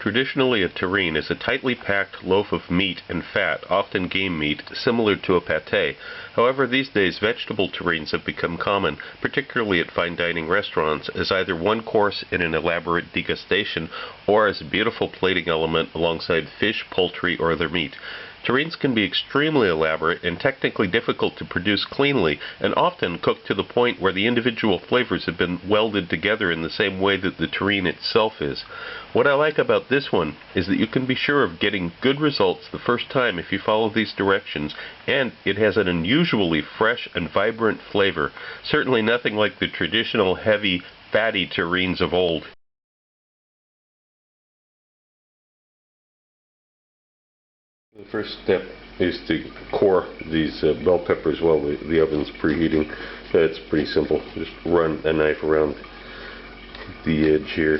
Traditionally, a terrine is a tightly packed loaf of meat and fat, often game meat, similar to a pâté. However, these days vegetable terrines have become common, particularly at fine dining restaurants, as either one course in an elaborate degustation or as a beautiful plating element alongside fish, poultry, or other meat. Terrines can be extremely elaborate and technically difficult to produce cleanly, and often cooked to the point where the individual flavors have been welded together in the same way that the terrine itself is. What I like about this one is that you can be sure of getting good results the first time if you follow these directions, and it has an unusually fresh and vibrant flavor. Certainly nothing like the traditional heavy, fatty terrines of old. The first step is to core these bell peppers while the oven's preheating. It's pretty simple. Just run a knife around the edge here,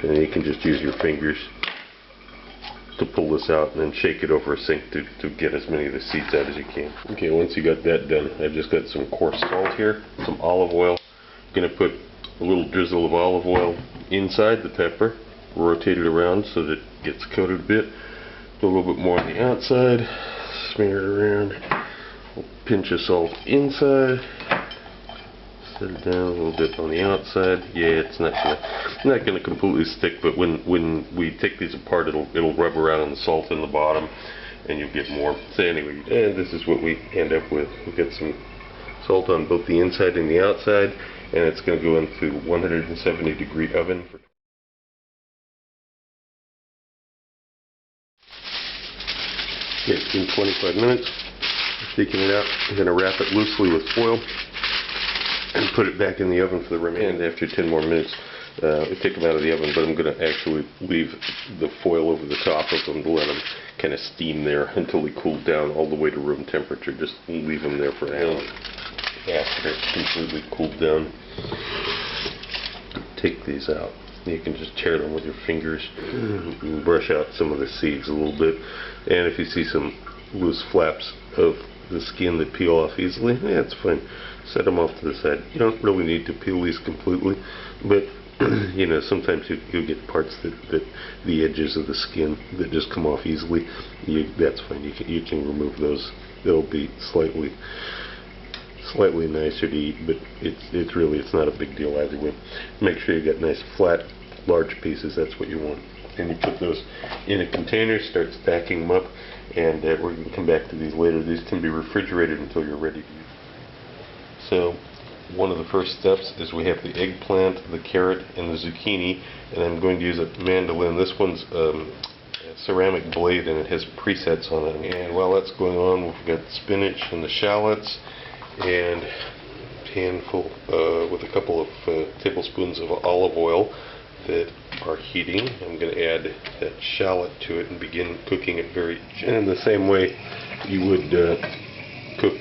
and you can just use your fingers to pull this out and then shake it over a sink to get as many of the seeds out as you can. Okay, once you got that done, I've just got some coarse salt here, some olive oil. I'm going to put a little drizzle of olive oil inside the pepper, rotate it around so that it gets coated a bit. A little bit more on the outside, smear it around, a pinch of salt inside, set it down a little bit on the outside. Yeah, it's not gonna completely stick, but when we take these apart, it'll rub around on the salt in the bottom, and you'll get more. So anyway, and this is what we end up with. We've got some salt on both the inside and the outside, and it's going to go into 170-degree oven for it's been 25 minutes. Taking it out, I'm going to wrap it loosely with foil and put it back in the oven for the remaining. And after 10 more minutes, take them out of the oven, but I'm going to actually leave the foil over the top of them to let them kind of steam there until they cool down all the way to room temperature. Just leave them there for an hour. After it's completely cooled down, take these out. You can just tear them with your fingers and brush out some of the seeds a little bit. And if you see some loose flaps of the skin that peel off easily, yeah, it's fine. Set them off to the side. You don't really need to peel these completely, but you know, sometimes you'll get parts that the edges of the skin that just come off easily. That's fine. You can remove those. They'll be slightly nicer to eat, but it's not a big deal either way. Make sure you get nice flat large pieces. That's what you want. And you put those in a container, start stacking them up, and we're going to come back to these later. These can be refrigerated until you're ready to use. So one of the first steps is we have the eggplant, the carrot, and the zucchini, and I'm going to use a mandolin. This one's a ceramic blade and it has presets on it. And while that's going on, we've got spinach and the shallots, and a handful with a couple of tablespoons of olive oil that are heating. I'm going to add that shallot to it and begin cooking it very gently. In the same way you would cook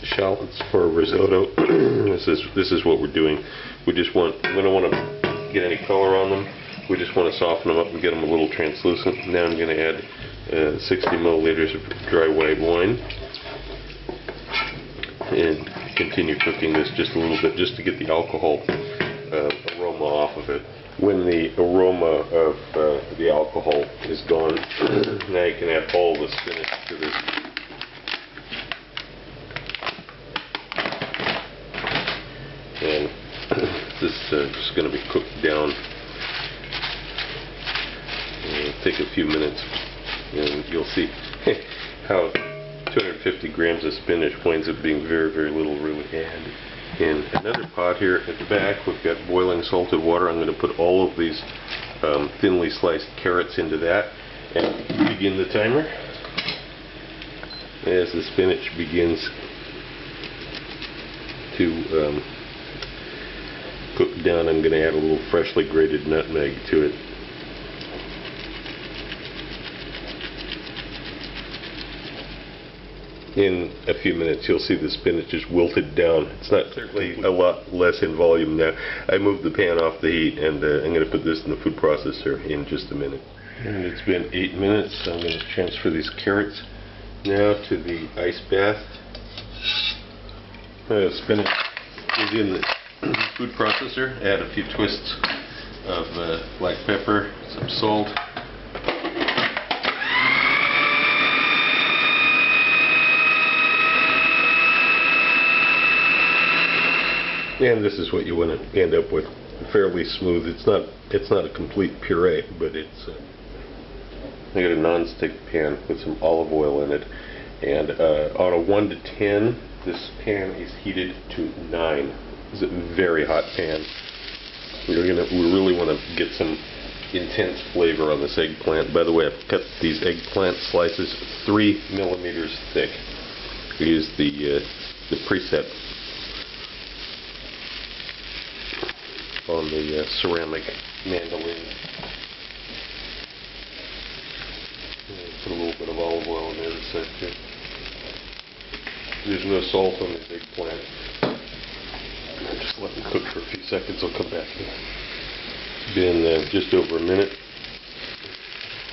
shallots for a risotto. This is what we're doing. We don't want to get any color on them. We just want to soften them up and get them a little translucent. Now I'm going to add 60 milliliters of dry white wine and continue cooking this just a little bit, just to get the alcohol aroma off of it. When the aroma of the alcohol is gone, now you can add all the spinach to this. And this is just going to be cooked down. It'll take a few minutes, and you'll see how 250 grams of spinach winds up being very, very little really add. In another pot here at the back, we've got boiling salted water. I'm going to put all of these thinly sliced carrots into that and begin the timer. As the spinach begins to cook down, I'm going to add a little freshly grated nutmeg to it. In a few minutes you'll see the spinach just wilted down. It's not certainly a lot less in volume now. I moved the pan off the heat, and I'm going to put this in the food processor in just a minute. And it's been 8 minutes, so I'm going to transfer these carrots now to the ice bath. Spinach is in the food processor. Add a few twists of black pepper, some salt, And this is what you want to end up with. Fairly smooth. It's not a complete puree, but it's. I got a non-stick pan with some olive oil in it, and on a 1 to 10, this pan is heated to 9. It's a very hot pan. We really want to get some intense flavor on this eggplant. By the way, I've cut these eggplant slices 3 millimeters thick. We use the preset on the ceramic mandolin. Put a little bit of olive oil in there to set too. There's no salt on this eggplant. Just let them cook for a few seconds. I'll come back here. It's been just over a minute.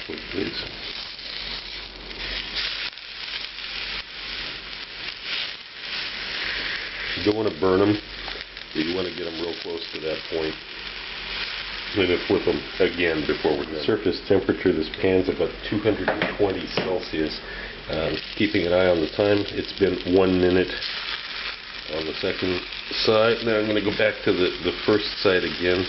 Wait, please. You don't want to burn them. You want to get them real close to that point. I'm going to flip them again before we're done. Surface temperature, this pan's about 220 Celsius. Keeping an eye on the time, it's been 1 minute on the second side. Now I'm going to go back to the first side again.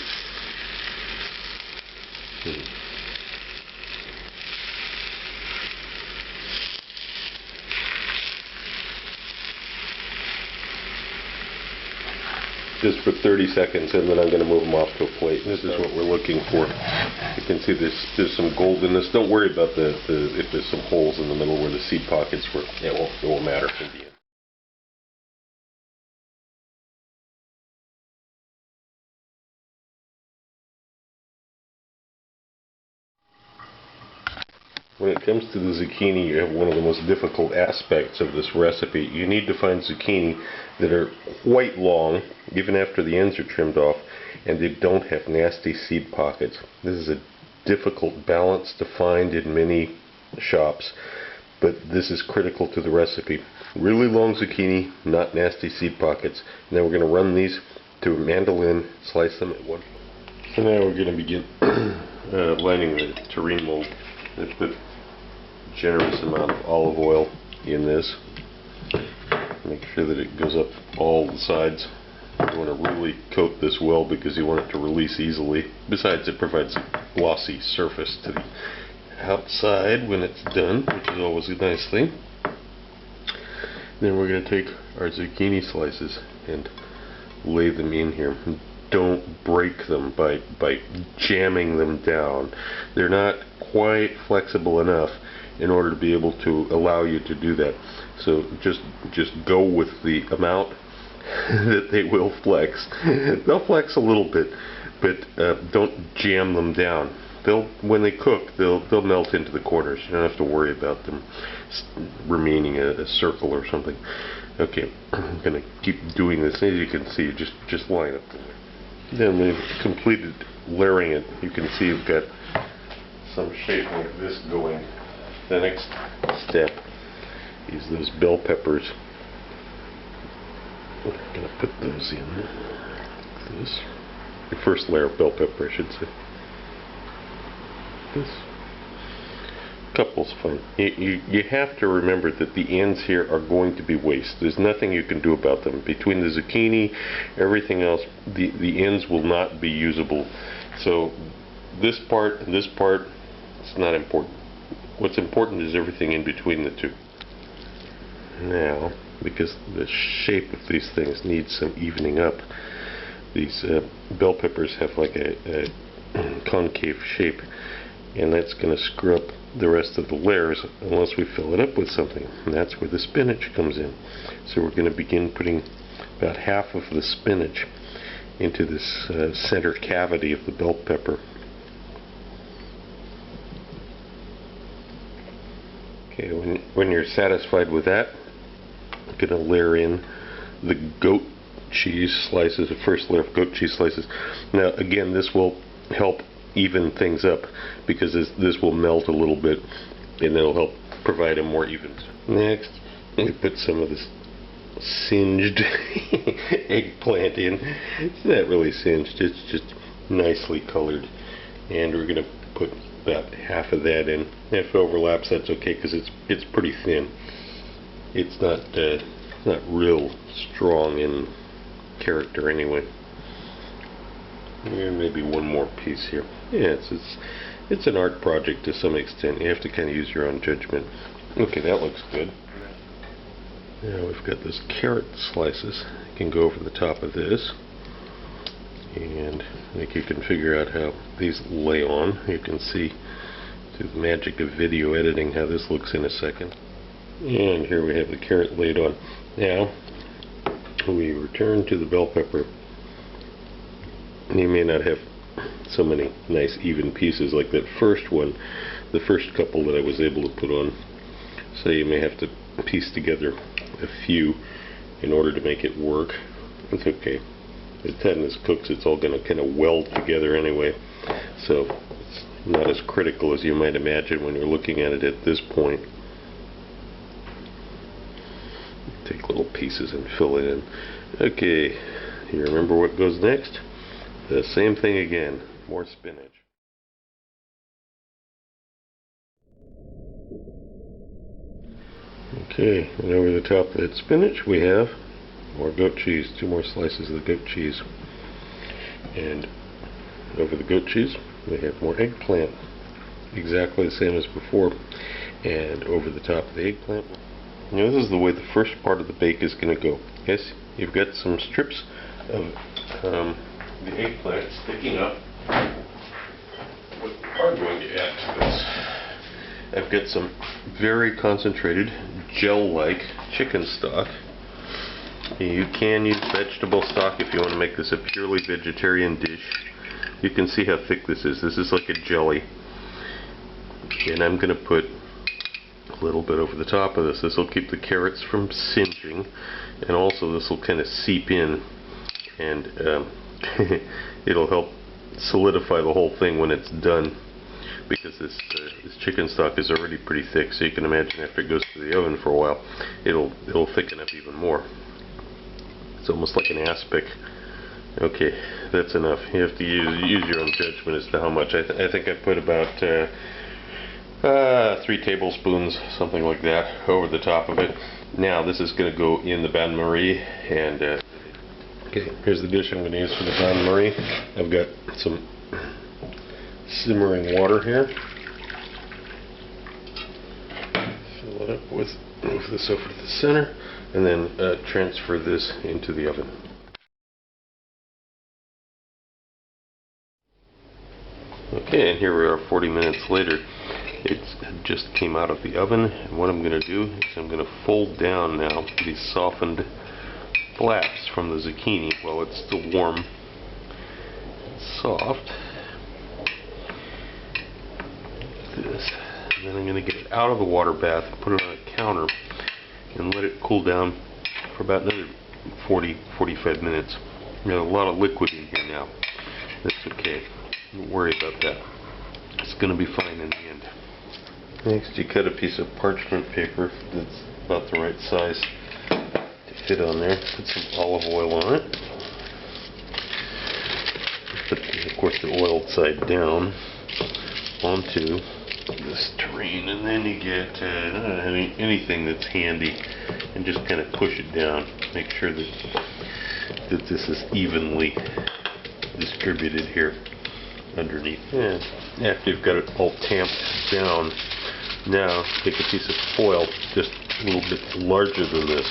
Just for 30 seconds, and then I'm going to move them off to a plate. This is what we're looking for. You can see there's some goldenness. Don't worry about if there's some holes in the middle where the seed pockets were. It won't matter in the end. When it comes to the zucchini, you have one of the most difficult aspects of this recipe. You need to find zucchini that are quite long, even after the ends are trimmed off, and they don't have nasty seed pockets. This is a difficult balance to find in many shops, but this is critical to the recipe. Really long zucchini, not nasty seed pockets. Now we're going to run these to a mandolin, slice them at one. So now we're going to begin lining the terrine mold. Let's put a generous amount of olive oil in this. Make sure that it goes up all the sides. You want to really coat this well because you want it to release easily. Besides, it provides a glossy surface to the outside when it's done, which is always a nice thing. Then we're going to take our zucchini slices and lay them in here. Don't break them by jamming them down. They're not quite flexible enough in order to be able to allow you to do that. So just go with the amount that they will flex. They'll flex a little bit, but don't jam them down. When they cook, they'll melt into the corners. You don't have to worry about them remaining a circle or something. Okay, I'm going to keep doing this. As you can see, just line up there. Then we've completed layering it. You can see you've got some shape like this going. The next step is those bell peppers. I'm going to put those in like this. The first layer of bell pepper, I should say. This. Couple's fine. You have to remember that the ends here are going to be waste. There's nothing you can do about them. Between the zucchini, everything else, the ends will not be usable. So this part and this part, it's not important. What's important is everything in between the two. Now, because the shape of these things needs some evening up, these bell peppers have like a concave shape, and that's going to screw up the rest of the layers unless we fill it up with something, and that's where the spinach comes in. So we're going to begin putting about half of the spinach into this center cavity of the bell pepper. Okay, when you're satisfied with that, I'm going to layer in the goat cheese slices, the first layer of goat cheese slices. Now again, this will help even things up because this will melt a little bit and it'll help provide a more even. Next, we put some of this singed eggplant in. It's not really singed, it's just nicely colored, and we're going to put about half of that in. If it overlaps, that's okay because it's pretty thin. It's not real strong in character anyway. And maybe one more piece here. Yeah, it's an art project to some extent. You have to kind of use your own judgment. Okay, that looks good. Now we've got those carrot slices. You can go over the top of this, and I think you can figure out how these lay on. You can see through the magic of video editing how this looks in a second. And here we have the carrot laid on. Now we return to the bell pepper. You may not have so many nice even pieces like that first one, the first couple that I was able to put on. So you may have to piece together a few in order to make it work. It's okay. As the time this cooks, it's all going to kind of weld together anyway. So it's not as critical as you might imagine when you're looking at it at this point. Take little pieces and fill it in. Okay, you remember what goes next? The same thing again. More spinach. Okay, and over the top of that spinach we have more goat cheese, 2 more slices of the goat cheese. And over the goat cheese we have more eggplant, exactly the same as before. And over the top of the eggplant, now this is the way the first part of the bake is going to go. Yes, you've got some strips of the eggplant sticking up. What we are going to add to this, I've got some very concentrated gel-like chicken stock. You can use vegetable stock if you want to make this a purely vegetarian dish. You can see how thick this is. This is like a jelly. And I'm going to put a little bit over the top of this. This will keep the carrots from singeing, and also this will kind of seep in, and it'll help solidify the whole thing when it's done, because this chicken stock is already pretty thick, so you can imagine after it goes to the oven for a while, it'll thicken up even more. It's almost like an aspic. Okay, that's enough. You have to use your own judgment as to how much. I think I put about 3 tablespoons, something like that, over the top of it. Now this is going to go in the bain-marie, and okay, here's the dish I'm going to use for the bain-marie. I've got some simmering water here. Fill it up with, move this over to the center, and then transfer this into the oven. Okay, and here we are 40 minutes later. It just came out of the oven, and what I'm going to do is I'm going to fold down now these softened flaps from the zucchini while it's still warm and soft. This. And then I'm going to get it out of the water bath, put it on a counter, and let it cool down for about another 40-45 minutes. You have a lot of liquid in here now. That's okay. Don't worry about that. It's going to be fine in the end. Next, you cut a piece of parchment paper that's about the right size to fit on there. Put some olive oil on it. Put, of course, the oiled side down onto this Terrine, and then you get anything that's handy, and just kind of push it down. Make sure that this is evenly distributed here underneath. And after you've got it all tamped down, now take a piece of foil just a little bit larger than this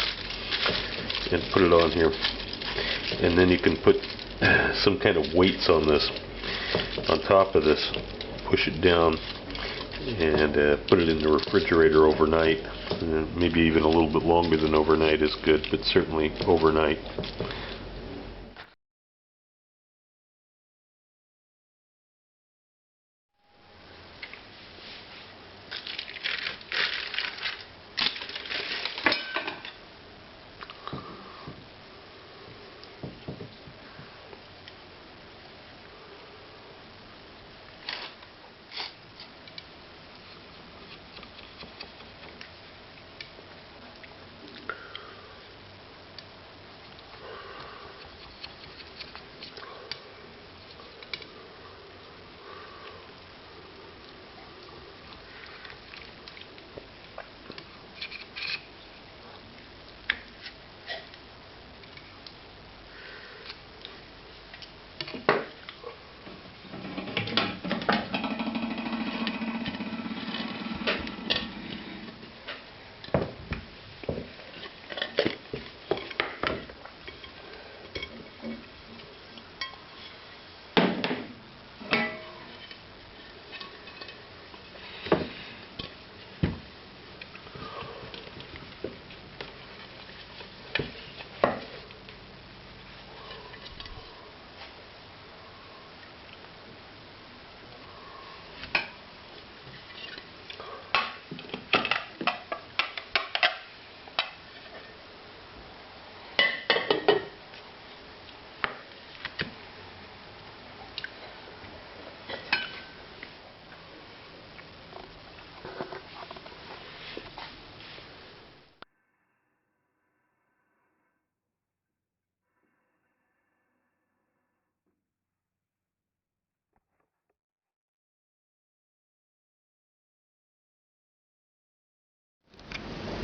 and put it on here, and then you can put some kind of weights on this, on top of this. Push it down and put it in the refrigerator overnight, and maybe even a little bit longer than overnight is good, but certainly overnight.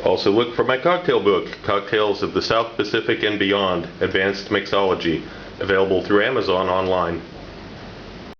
Also look for my cocktail book, Cocktails of the South Pacific and Beyond, Advanced Mixology, available through Amazon online.